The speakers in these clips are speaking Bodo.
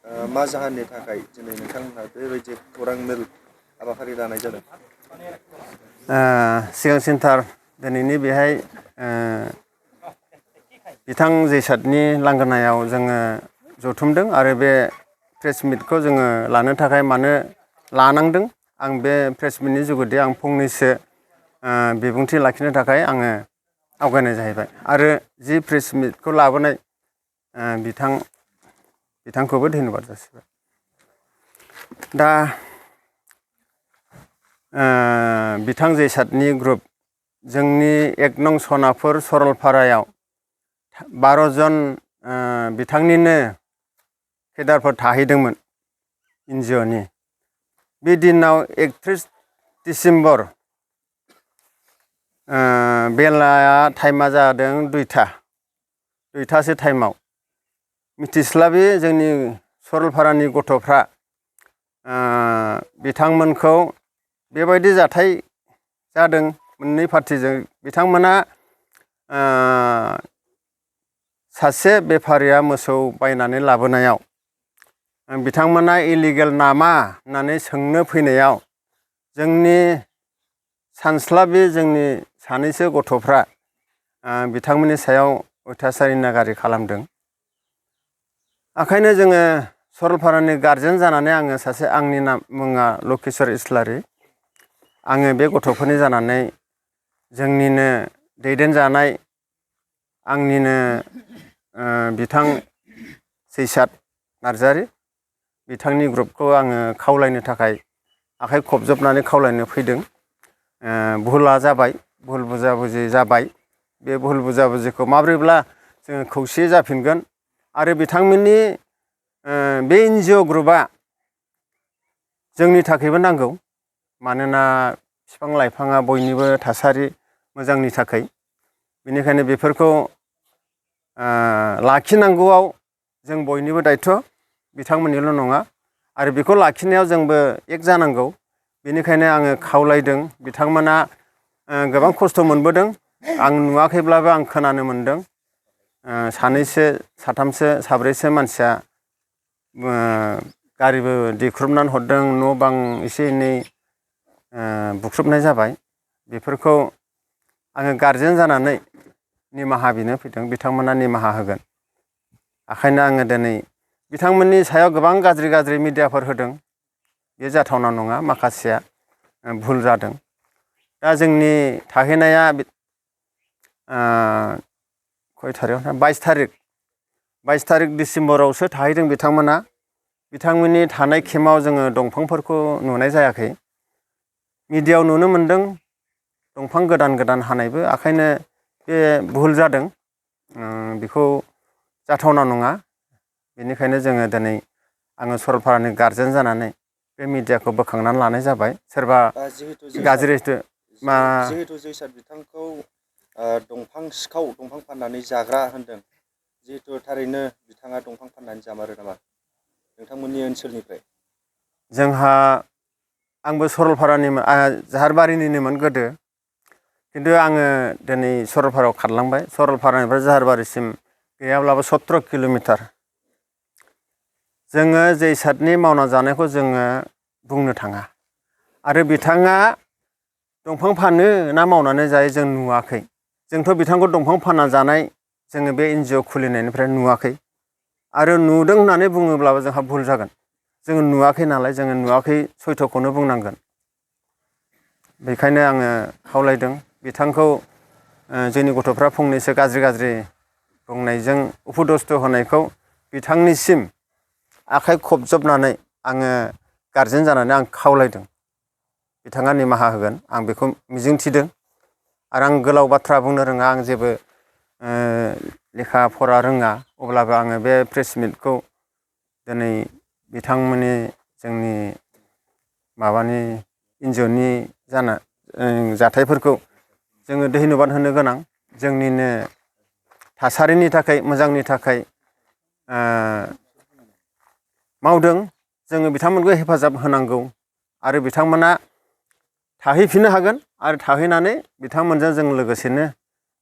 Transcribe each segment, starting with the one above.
मा जाहोननि थाखाय दिनै नोंथांमोनहा बेबायदि खौरां मेल हाबाफारि लानाय जादों? सिगां सिनथार दिनैनि बेहाय बिथां जैसादनि लांगोनायाव जोङो जथुमदों आरो बे प्रेस मिटखौ जोङो लानो थाखाय मानो लानांदों आं बे प्रेस मिटनि जुगुदे आं फंनैसो बिबुंथि लाखिनो थाखाय आङो आवगायनाय जाहैबाय आरो जि प्रेस मिटखौ लाबोनाय बिथांखौबो धन्यबाद जासिबाय। दा बिथां जैसादनि ग्रुप जोंनि 1 नं सनापुर सरलपारायाव 12 जन बिथांनिनो केडारफोर थाहैदोंमोन NGOनि। बे दिनाव 31 डिसेम्बर बेलाया टाइमा जादों 2टासो टाइमाव मिथिस्लाबि जोंनि सरलपारानि गथ'फ्रा बिथांमोनखौ बेबायदि जाथाय जादों मोननै पार्टिजों। बिथांमोना सासे बेफारिया मोसौ बायनानै लाबोनायाव बिथांमोना इलिगेल नामा होननानै सोंनो फैनायाव जोंनि सानस्लाबि जोंनि सानैसो गथ'फ्रा बिथांमोननि सायाव अयथासार अनागारि खालामदों। ओंखायनो जोङो सरलपारानि गारजेन जानानै आङो सासे आंनि मुङा लकेस्वर इस्लारि। आङो बे गथ'फोरनि जानानै जोंनिनो दैदेनजानाय आंनिनो बिथां जैसाद नार्जारि बिथांनि ग्रुपखौ आङो खावलायनो थाखाय आखाइ खबजबनानै खावलायनो फैदों। भुला जाबाय, भुल बुजाबुजि जाबाय। बे भुल बुजाबुजिखौ माब्रैब्ला जोङो खौसेयै जाफिनगोन आरो बिथांमोननि बे NGO ग्रुपआ जोंनि थाखायबो नांगौ। मानोना बिफां लाइफाङा बयनिबो थासारि मोजांनि थाखाय। बेनिखायनो बेफोरखौ लाखिनांगौआव जों बयनिबो दायथ', बिथांमोननिल' नङा आरो बेखौ लाखिनायाव जोंबो एक जानांगौ। बेनिखायनो आङो खावलायदों। बिथांमोना गोबां खस्थ' मोनबोदों। आं नुवाखैब्लाबो आं खोनानो मोनदों। सानैसो साथामसो साब्रैसो मानसिया गारिबो देख्रुबनानै हरदों, न' बां एसे एनै बुख्रुबनाय जाबाय। बेफोरखौ आङो गारजेन जानानै निमाहा बिनो फैदों। बिथांमोना निमाहा होगोन। ओंखायनो आङो दिनै बिथांमोननि सायाव गोबां गाज्रि मिडियाफोर होदों। बे जाथावना नङा, माखासेया भुल जादों। दा जोंनि थाहैनाया खय थारिख 22 थारिख डिसेम्बरावसो थाहैदों बिथांमोना। बिथांमोननि थानाय केम्पआव जोङो दंफांफोरखौ नुनाय जायाखै। मिडियायाव नुनो मोनदों दंफां गोदान हानायबो। ओंखायनो बे भुल जादों, बेखौ जाथावना नङा। बेनिखायनो जोङो दिनै आङो सरलपारानि गारजेन जानानै बे मिडियाखौ बोखांनानै लानाय जाबाय। सोरबा जिहेतु जैसाद बिथांखौ दंफां सिखाव, दंफां फाननानै जाग्रा होनदों। जिहेतु थारैनो बिथाङा दंफां फाननानै जामारो नामा नोंथांमोननि ओनसोलनिफ्राय? जोंहा आंबो सरलपारानिमोन, जाहारबारिनिनोमोन गोदो। खिन्थु आङो दिनै सरलपारायाव खारलांबाय। सरलपारानिफ्राय जाहारबारिसिम गैयाब्लाबो 17 किल'मिटार। जोङो जैसादनि मावना जानायखौ जोङो बुंनो थाङा आरो बिथाङा दंफां फानो ना मावनानै जायो जों नुवाखै। जोंथ' बिथांखौ दंफां फानना जानाय जोङो बे NGO खुलिनायनिफ्राय नुवाखै आरो नुदों होननानै बुङोब्लाबो जोंहा भुल जागोन। जोङो नुवाखै नालाय, जोङो नुवाखै सयथ'खौनो बुंनांगोन। बेखायनो आङो खावलायदों बिथांखौ जोंनि गथ'फ्रा फंनैसो गाज्रि बुंनायजों उपदस्थ होनायखौ बिथांनिसिम आखाइ खबजबनानै आङो गारजेन जानानै आं खावलायदों। बिथाङा निमाहा होगोन आं बेखौ मिजिंथिदों। आरो आं गोलाव बाथ्रा बुंनो रोङा, आं जेबो लेखा फरा रोङा। अब्लाबो आङो बे प्रेस मिटखौ दिनै बिथांमोननि जोंनि माबानि NGOनि जाथायफोरखौ जोङो धन्यबाद होनो गोनां। जोंनिनो थासारिनि थाखाय, मोजांनि थाखाय मावदों। जोङो बिथांमोनखौ हेफाजाब होनांगौ आरो बिथांमोना थाहैफिननो हागोन आरो थाहैनानै बिथांमोनजों जों लोगोसेनो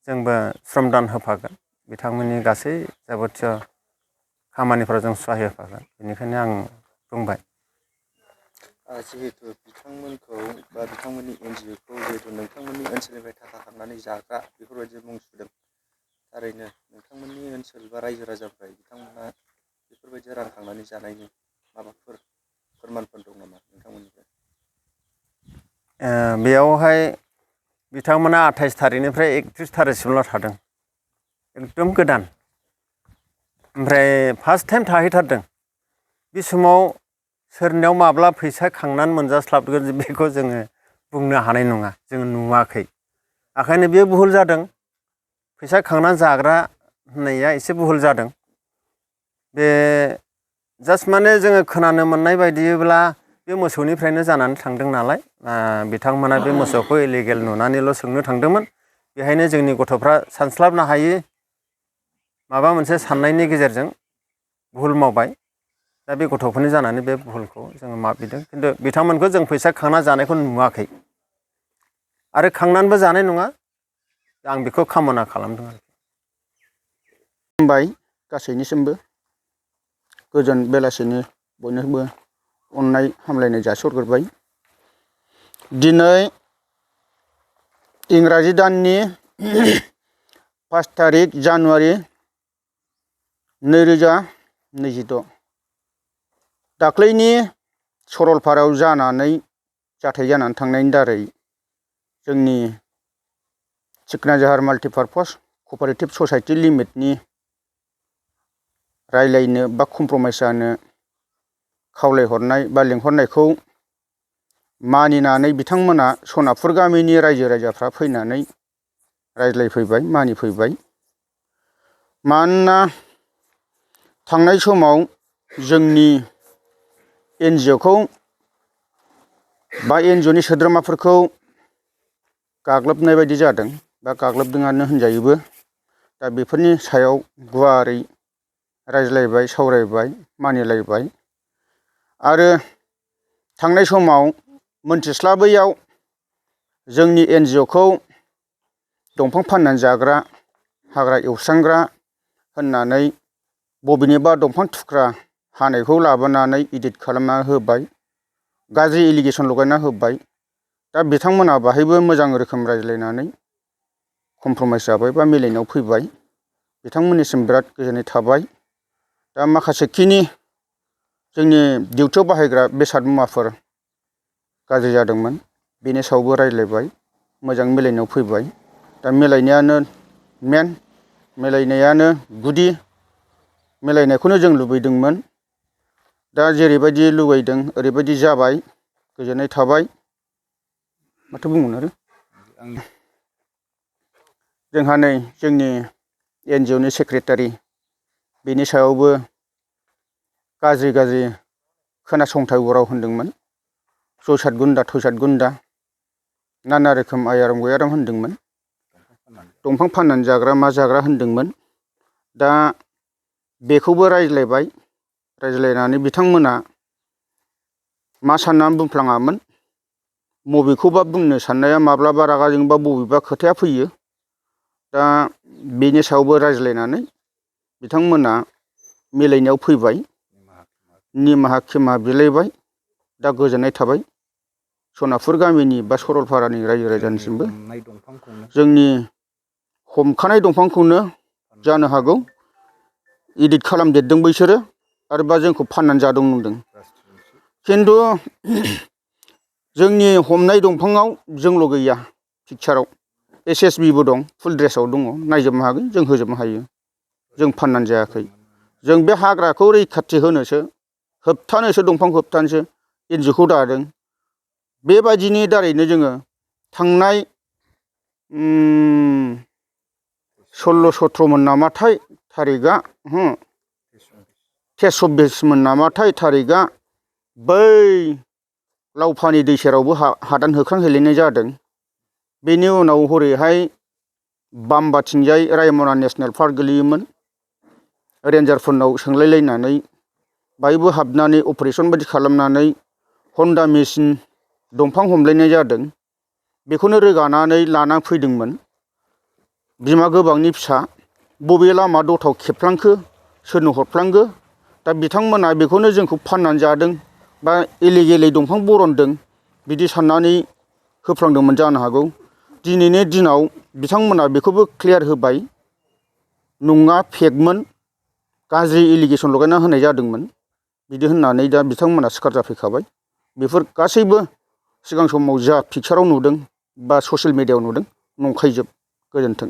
जोंबो श्रमदान होफागोन। बिथांमोननि गासै जाबोतिय' खामानिफोराव जों सहाय होफागोन बेनिखायनो आं बुंबाय। जिहेतु बिथांमोनखौ बा बिथांमोननि NGO-खौ जिहेतु नोंथांमोननि ओनसोलनिफ्राय थाखा खांनानै जाग्रा बेफोरबायदि मुं सुदों, थारैनो नोंथांमोननि ओनसोल बा रायजो राजाफ्रा बिथांमोना बेफोरबायदि रां खांनानै जानायनि माबाफोर फोरमानफोर दं नामा नोंथांमोननिफ्राय? बेयावहाय बिथांमोना 28 थारिखनिफ्राय 31 थारिखसिमल' थादों, एकदम गोदान। ओमफ्राय फार्स्ट टाइम थाहैथारदों। बे समाव सोरनियाव माब्ला फैसा खांनानै मोनजास्लाबगोन बेखौ जोङो बुंनो हानाय नङा, जों नुवाखै। ओंखायनो बेयो भुल जादों, फैसा खांनानै जाग्रा होननाया एसे भुल जादों। बे जास्ट माने जोङो खोनानो मोननाय बायदिब्ला बे मोसौनिफ्रायनो जानानै थांदों नालाय, बिथांमोना बे मोसौखौ इलिगेल नुनानैल' सोंनो थांदोंमोन। बेहायनो जोंनि गथ'फ्रा सानस्लाबनो हायि माबा मोनसे साननायनि गेजेरजों भुल मावबाय। दा बे गथ'फोरनि जानानै बे भुलखौ जोङो माफिदों, खिन्थु बिथांमोनखौ जों फैसा खांना जानायखौ नुवाखै आरो खांनानैबो जानाय नङा, आं बेखौ कामना खालामदों आरो। खुलुमबाय गासैनिसिमबो, गोजोन बेलासिनि बयनोबो अननाय हामलायनाय जासिहरग्रोबाय। दिनै इंराजि दाननि 5 थारिख जानुवारि 2026। दाख्लैनि सरलपारायाव जाथाय जानानै थांनायनि दारै जोंनि सिखना जाहार माल्टिपार्पस कपारेटिभ ससाइटि लिमिटेडनि रायलायनो बा कमप्रमाइस जानो खावलायहरनाय बा लेंहरनायखौ मानिनानै बिथांमोना सनापुर गामिनि रायजो राजाफ्रा फैनानै रायज्लायफैबाय, मानिफैबाय। मानोना थांनाय समाव जोंनि NGO-खौ बा NGO-नि सोद्रोमाफोरखौ गाग्लोबनाय बायदि जादों, बा गाग्लोबदोंआनो होनजायोबो। दा बेफोरनि सायाव गुवारै रायज्लायबाय, सावरायबाय, मानिलायबाय। आरो थांनाय समाव मोनथिस्लाबैयाव जोंनि NGO-खौ दंफां फाननानै जाग्रा, हाग्रा एवस्रांग्रा होननानै बबेनिबा दंफां थुख्रा हानायखौ लाबोनानै इदिट खालामना होबाय, गाज्रि एलिगेसन लगायना होबाय। दा बिथांमोना बाहायबो मोजां रोखोम रायज्लायनानै कमप्रमाइस जाबाय बा मिलायनायाव फैबाय। बिथांमोननिसिम बिराद गोजोननाय थाबाय। दा माखासेखिनि जोंनि डिउटियाव बाहायग्रा बेसाद मुवाफोर गाज्रि जादोंमोन, बेनि सायावबो रायज्लायबाय, मोजां मिलायनायाव फैबाय। दा मिलायनायानो मेन, मिलायनायानो गुदि, मिलायनायखौनो जों लुबैदोंमोन। दा जेरैबायदि लुबैदों ओरैबायदि जाबाय, गोजोननाय थाबाय। माथो बुंबावनो आरो। जोंहा नै जोंनि NGO-नि सेक्रेटारि, बेनि सायावबो गाज्रि खोनासंथाव राव होनदोंमोन। जयसात गुन्दा थयसात गुन्दा नाना रोखोम आयाराम गयाराम होनदोंमोन। दंफां फाननानै जाग्रा मा जाग्रा होनदोंमोन। दा बेखौबो रायज्लायबाय, रायज्लायनानै बिथांमोना मा साननानै बुंफ्लाङामोन, बबेखौबा बुंनो साननाया माब्लाबा रागा जोंबा बबेबा खोथाया फैयो। दा बेनि सायावबो रायज्लायनानै बिथांमोना मिलायनायाव फैबाय, निमाहा खेमा बिलायबाय। दा गोजोननाय थाबाय सनापुर गामिनि बा सरलपारानि रायजो राजानिसिमबो। जोंनि हमखानाय दंफांखौनो जानो हागौ इदिट खालामदेरदों बैसोरो, आरोबा जोंखौ फाननानै जादों नंदों। खिन्थु जोंनि हमनाय दंफाङाव जोंल' गैया, पिकचाराव SSB-बो दं, फुल ड्रेसाव दङ, नायजोबनो हागोन, जों होजोबनो हायो। जों फाननानै जायाखै। जों बे हाग्राखौ रैखाथि होनोसो, होबथानोसो, दंफांखौ होबथानोसो NGO-खौ दादों। बेबायदिनि दारैनो जोङो थांनाय 16-17 नामाथाय थारिखआ, 23-24 नामाथाय थारिखआ, बै लावफानि दै सेरावबो हादान होख्रांहैलायनाय जादों। बेनि उनाव हरैहाय बामबाथिंजाय रायमना नेसनेल पार्क गोलैयोमोन। रेन्जारफोरनाव सोंलायलायनानै बाहायबो हाबनानै अपारेसन बायदि खालामनानै हन्डा मेचिन दंफां हमलायनाय जादों। बेखौनो रोगानानै लाना फैदोंमोन। बिमा गोबांनि फिसा बबे लामा दथाव खेबफ्लांखो, सोरनो हरफ्लांखो दा बिथांमोना बेखौनो जोंखौ फाननानै जादों बा इलिगेलै दंफां बरनदों बिदि साननानै होफ्लांदोंमोन जानो हागौ। दिनैनि दिनाव बिथांमोना बेखौबो क्लियार होबाय नङा फेकमोन, गाज्रि एलिगेसन लगायना होनाय जादोंमोन बिदि होननानै दा बिथांमोना सिखार जाफैखाबाय। बेफोर गासैबो सिगां समाव जा पिक्साराव नुदों बा ससियेल मिडियायाव नुदों नंखायजोब। गोजोन्थों।